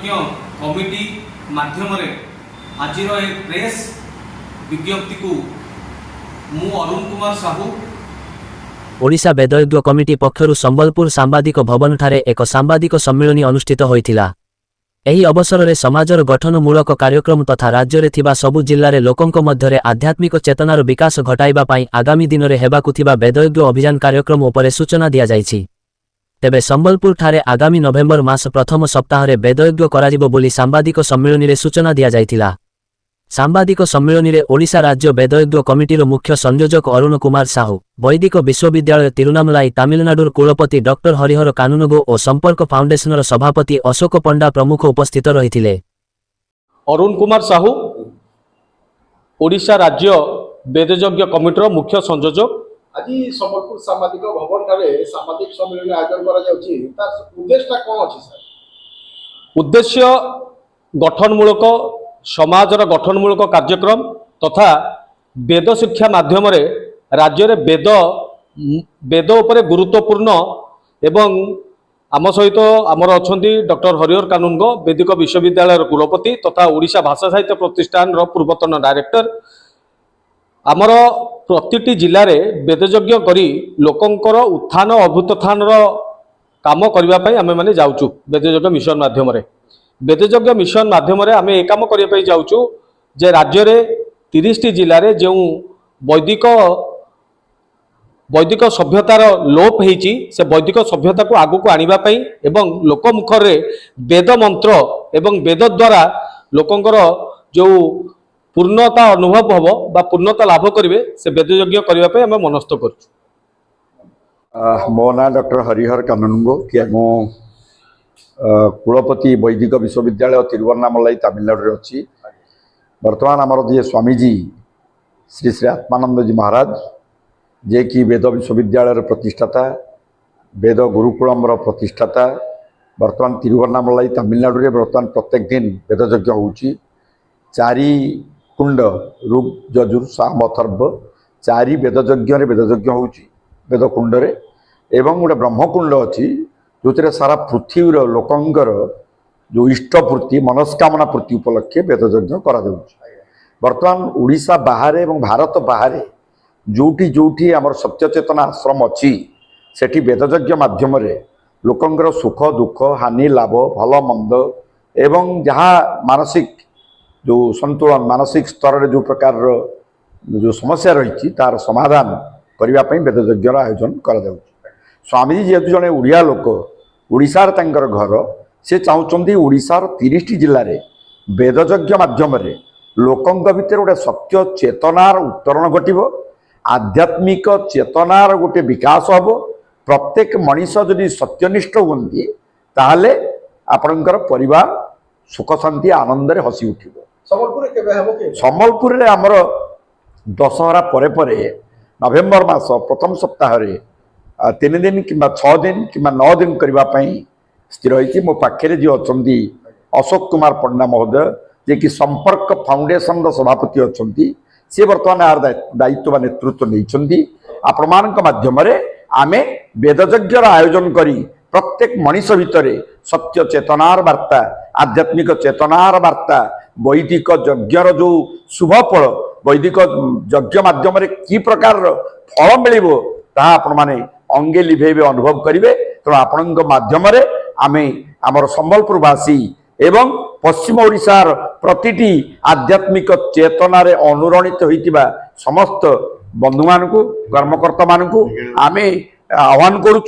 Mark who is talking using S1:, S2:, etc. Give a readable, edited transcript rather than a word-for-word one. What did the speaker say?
S1: बेदज्ञ committee माध्यम आज press विज्ञप्ति को मु अरुण कुमार साहू
S2: ओडिशा वेदज्ञ कमिटी पक्षरु संबलपुर सांबादिक भवन ठारे एक सांबादिक सम्मेलन अनुष्ठित होइथिला। एही अवसर में समाजर गठनमूलक कार्यक्रम तथा राज्य रे थिबा सबु जिल्ला रे लोकंक मध्यरे आध्यात्मिक चेतनार विकास घटाइबा पाई आगामी दिन में हेबाकु थिबा वेदज्ञ अभियान कार्यक्रम उपरे सूचना दिया जाइछि। तेबे संबलपुर ठारे आगामी नवेम्बर मास प्रथम सप्ताह रे वेदज्ञ कराजिबो बोली सांबादिक सम्मेलन रे सूचना दिया जाइथिला। सांबादिक सम्मेलन में ओडिशा राज्य वेदज्ञ कमिटीर मुख्य संयोजक अरुण कुमार साहू, वैदिक विश्वविद्यालय तिरुनामलाई तामिलनाडुर कुलपति डॉक्टर हरिहर कानुनगो और संपर्क फाउंडेशनर सभापति अशोक पंडा प्रमुख उपस्थित रहिथिले।
S3: अरुण कुमार साहू ओडिशा राज्य वेदज्ञ कमिटीर मुख्य संयोजक।
S4: आज संबलपुर सामाजिक भवन ठारे सामाजिक सम्मेलन आयोजन करा जाउछि। तार उद्देश्य कोन अछि सर?
S3: उद्देश्य गठनमूलक समाजर गठनमूलक कार्यक्रम तथा वेद शिक्षा माध्यम राज्य में वेद उपरे गुरुत्वपूर्ण एवं आम सहित आमर अच्छा डॉक्टर हरिहर कानुनगो वैदिक विश्वविद्यालय कुलपति तथा ओडिशा भाषा साहित्य प्रतिष्ठान पूर्वतन डायरेक्टर आमर प्रति जिले में वेदज्ञ करी लोकंकर उत्थान अभ्युत्थान काम करने आम मैंने जाऊँ वेदज्ञ मिशन माध्यम वेदज्ञ मिशन माध्यम आम ए कम करने जाऊँ जे राज्य में 30 जिले में जो वैदिक सभ्यतार लोप होती से वैदिक सभ्यता को आगू को आनिबा एवं लोक मुखर वेद मंत्र एवं वेद द्वारा लोकंकर जो पूर्णता अनुभव हम बा पूर्णता लाभ करेंगे से वेदज्ञ करने आम मनस्थ कर।
S4: मो ना डॉक्टर हरिहर कानुनगो कि मो कुलपति वैदिक विश्वविद्यालय तिरुवन्नामलाई तामिलनाडु अच्छी। बर्तमान आमर जी स्वामीजी श्री श्री आत्मानंद जी महाराज जे कि वेद विश्वविद्यालय प्रतिष्ठाता वेद गुरुकुलम प्रतिष्ठाता बर्तमान तिरुवन्नामलाई तामिलनाडु रे बर्तमान प्रत्येक दिन वेदज्ञ होउची। चारि कुंड रूप जजुर साम अथर्व चारि वेदज्ञ वेदज्ञ होउची वेद कुंड रे एवं गोटे ब्रह्मकुंड अच्छी जो सारा पृथ्वीर लोकंकर जो इष्टपूर्ति मनस्कामना पूर्ति उपलक्षे वेदज्ञ करा बर्तमान ओडिशा बाहर एवं भारत बाहर जोटी जोटी आमर सत्यचेतना आश्रम अच्छी सेठी वेदज्ञ माध्यम लोकंकर सुख दुख हानि लाभ भल मंद एवं जहाँ मानसिक जो संतुलन मानसिक स्तर रे जो प्रकार जो समस्या रही तार समाधान करने वेदज्ञ आयोजन करा स्वामीजी जेहेतु जड़े ओडिया लोक ओडिशार तांकर घर से चाहते ओडिशार 30 जिले में वेदज्ञ माध्यम लोकंक भितर गोटे सत्य चेतनार उत्तरण घटव आध्यात्मिक चेतनार गोटे विकास हम प्रत्येक मनीष जदि सत्यनिष्ठ होती ताहले आपणकर परिवार सुख शांति आनंद हसी उठिब। संबलपुर में आमर दशहरा परे परे नवेम्बर मास प्रथम सप्ताह 3 दिन कि 6 दिन कि 9 दिन करने स्थिर होती। मो पाखे जी अच्छा अशोक कुमार पंडा महोदय जे कि संपर्क फाउंडेशन सभापति अच्छा सी बर्तमान यार दायित्व नेतृत्व नहीं आपण मान माध्यम आमे वेदज्ञ आयोजन करी प्रत्येक मनीष भितर सत्य चेतनार वार्ता आध्यात्मिक चेतनार वार्ता वैदिक यज्ञर जो शुभ फल वैदिक यज्ञ माध्यम कि प्रकार फल मिल आपण मैंने अंगे लिभेबे अनुभव करेंगे। तेणु आपण माध्यम आमे आमर संबलपुरवासी एवं पश्चिम ओडिशार प्रतिटी आध्यात्मिक चेतनार अनुरणित होइतिबा समस्त बंधु मानकु कर्मकर्ता मानकु आमे आह्वान करूँ।